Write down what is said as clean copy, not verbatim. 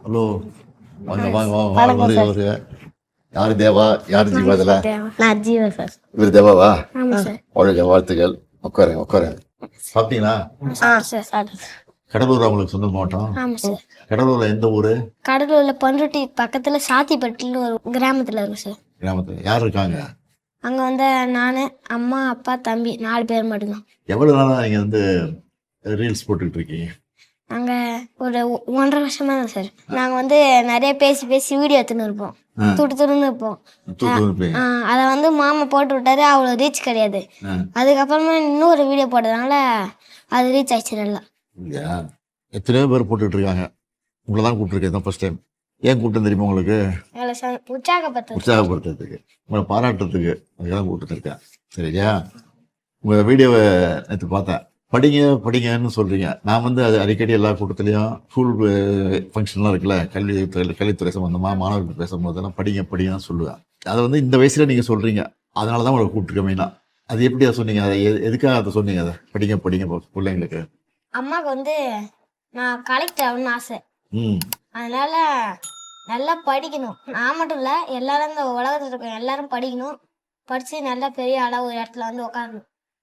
Hello, வாங்க வாங்க வாங்க வாங்க. வணக்கம் சார். ஒரு யார் தேவா, யார் ஜீவா? இதில் நான் ஜீவா சார். இவர் தேவாவா? ஆமாம் சார். வாழ்க வாழ்த்துக்கள். உட்காருங்க உட்காருங்க. சாப்பிட்டீங்களா? சார் சாப்பிட்டேன். கடலூர் அவங்களுக்கு சொந்த மாவட்டம். ஆமாம் சார். கடலூர்ல எந்த ஊர்? கடலூரில் பண்ருட்டி பக்கத்தில் சாத்திப்பட்டின்னு ஒரு கிராமத்தில் இருக்கு சார். கிராமத்தில் யார் இருக்காங்க? அங்கே வந்து நான், அம்மா, அப்பா, தம்பி 4 பேர் மட்டும்தான். எவ்வளவு நாளா நீங்க வந்து ரீல்ஸ் போட்டுக்கிட்டு இருக்கீங்க? நாங்கள் ஒரு 1.5 வருஷமாக தான் சார். நாங்கள் வந்து நிறைய பேசி பேசி வீடியோ எடுத்துன்னு இருப்போம். துடுன்னு இருப்போம். அதை வந்து மாமா போட்டு விட்டாரு. அவ்வளோ ரீச் கிடையாது. அதுக்கப்புறமா இன்னொரு வீடியோ போட்டதுனால அது ரீச் ஆயிடுச்சு நல்லா. இல்லையா? எத்தனையோ பேர் போட்டுட்டு இருக்காங்க. உங்களை தான் கூப்பிட்டுருக்கேன் தான் ஃபர்ஸ்ட் டைம். ஏன் கூப்பிட்டு தெரியுமா உங்களுக்கு? உற்சாகப்படுத்துறதுக்கு, உங்களை பாராட்டுறதுக்கு, அதுக்கெல்லாம் கூப்பிட்டுருக்கேன். சரியா? உங்கள் வீடியோவை நேற்று பார்த்தேன். படிங்க படிங்கன்னு சொல்கிறீங்க. நான் வந்து அது அடிக்கடி எல்லா கூட்டத்துலேயும் ஸ்கூல் ஃபங்க்ஷன்லாம் இருக்குல்ல, கல்வித்துறை சம்மந்தமாக மாணவர்கள் பேசும்போதெல்லாம் படிங்க படிங்கன்னு சொல்லுவேன். அதை வந்து இந்த வயசில் நீங்கள் சொல்கிறீங்க. அதனால தான் உங்களை கூப்பிட்டுருக்கேன் மெயினாக. அது எப்படி அதை சொன்னீங்க? அதை எதுக்காக அதை சொன்னீங்க? அதை படிங்க படிங்க பிள்ளைங்களுக்கு. அம்மாவுக்கு வந்து நான் கலெக்டர் ஆகணும்னு ஆசை. அதனால நல்லா படிக்கணும். நான் மட்டும் இல்லை, எல்லாரும் இந்த உலகத்தில் இருக்க எல்லாரும் படிக்கணும். படித்து நல்லா பெரிய அளவு இடத்துல வந்து உட்காரணும்.